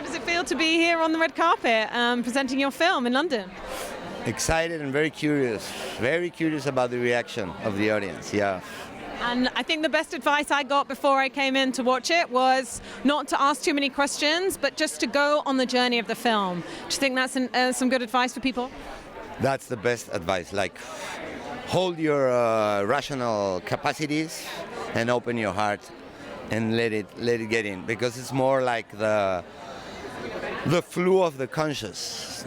How does it feel to be here on the red carpet presenting your film in London? Excited and very curious about the reaction of the audience, yeah. And I think the best advice I got before I came in to watch it was not to ask too many questions, but just to go on the journey of the film. Do you think that's some good advice for people? That's the best advice, like hold your rational capacities and open your heart and let it get in, because it's more like the flow of the consciousness.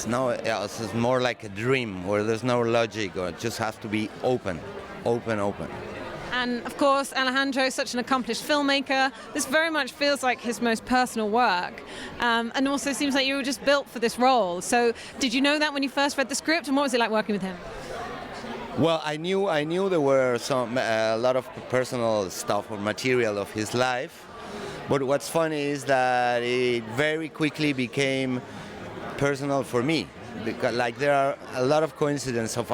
No, it's more like a dream where there's no logic, or it just has to be open. And of course, Alejandro is such an accomplished filmmaker. This very much feels like his most personal work, and also seems like you were just built for this role. So did you know that when you first read the script, and what was it like working with him? Well, I knew there were a lot of personal stuff or material of his life, but what's funny is that it very quickly became personal for me, because like there are a lot of coincidences of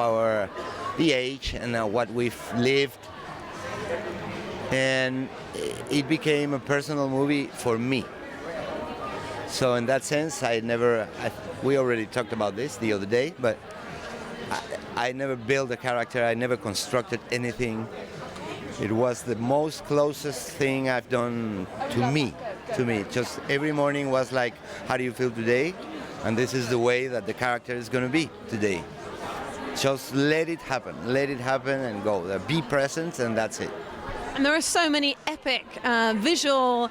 the age and what we've lived, and it became a personal movie for me. So in that sense, we already talked about this the other day, but I never built a character, I never constructed anything. It was the most closest thing I've done to me. Just every morning was like, how do you feel today? And this is the way that the character is going to be today. Just let it happen and go. Be present, and that's it. And there are so many epic visual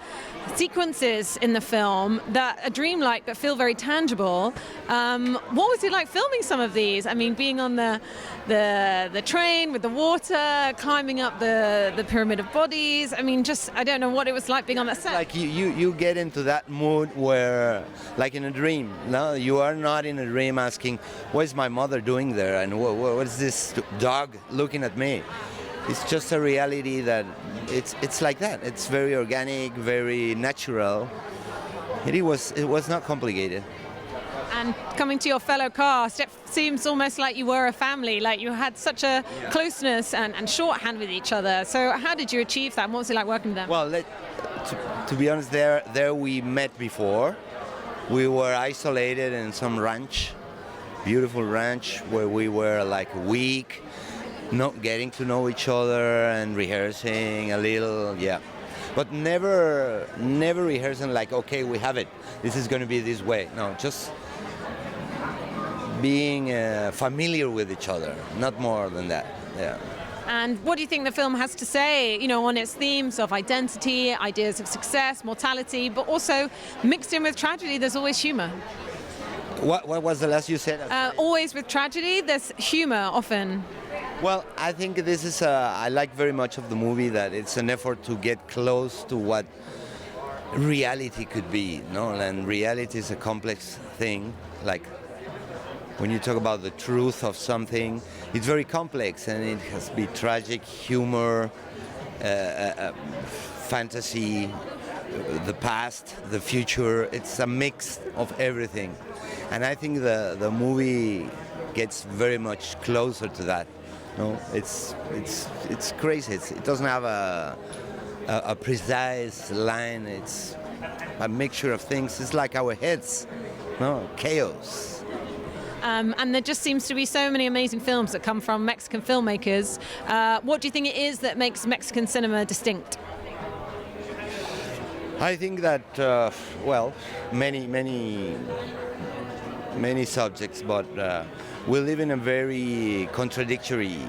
sequences in the film that are dreamlike but feel very tangible. What was it like filming some of these? I mean, being on the train with the water, climbing up the pyramid of bodies. I mean, I don't know what it was like being on that set. Like you get into that mood where, like in a dream. No, you are not in a dream asking, what is my mother doing there? And what is this dog looking at me? It's just a reality that it's like that. It's very organic, very natural. It was not complicated. And coming to your fellow cast, it seems almost like you were a family, like you had such a closeness and shorthand with each other. So how did you achieve that? What was it like working with them? Well, to be honest, there we met before. We were isolated in some ranch, beautiful ranch, where we were like a week, not getting to know each other and rehearsing a little, yeah. But never rehearsing like, okay, we have it. This is going to be this way. No, just being familiar with each other, not more than that, yeah. And what do you think the film has to say, on its themes of identity, ideas of success, mortality, but also mixed in with tragedy, there's always humor. What was the last you said? Always with tragedy, there's humor often. Well, I think this is I like very much of the movie that it's an effort to get close to what reality could be, no? And reality is a complex thing. Like when you talk about the truth of something, it's very complex, and it has to be tragic, humor, fantasy, the past, the future. It's a mix of everything, and I think the movie gets very much closer to that. No, it's crazy. It doesn't have a precise line. It's a mixture of things. It's like our heads, no, chaos. And there just seems to be so many amazing films that come from Mexican filmmakers. What do you think it is that makes Mexican cinema distinct? I think that many subjects, but we live in a very contradictory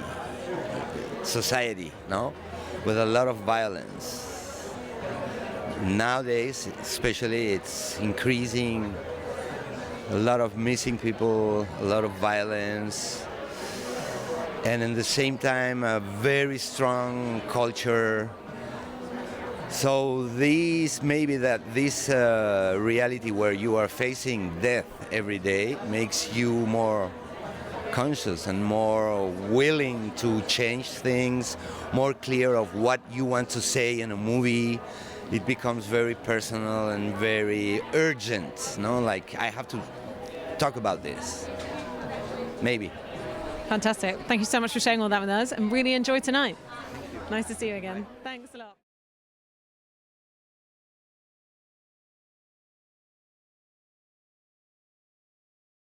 society, no? With a lot of violence. Nowadays, especially, it's increasing. A lot of missing people, a lot of violence, and at the same time, a very strong culture. So this reality where you are facing death every day makes you more conscious and more willing to change things, more clear of what you want to say in a movie. It becomes very personal and very urgent, no? Like, I have to talk about this, maybe. Fantastic. Thank you so much for sharing all that with us, and really enjoy tonight. Nice to see you again. Thanks a lot.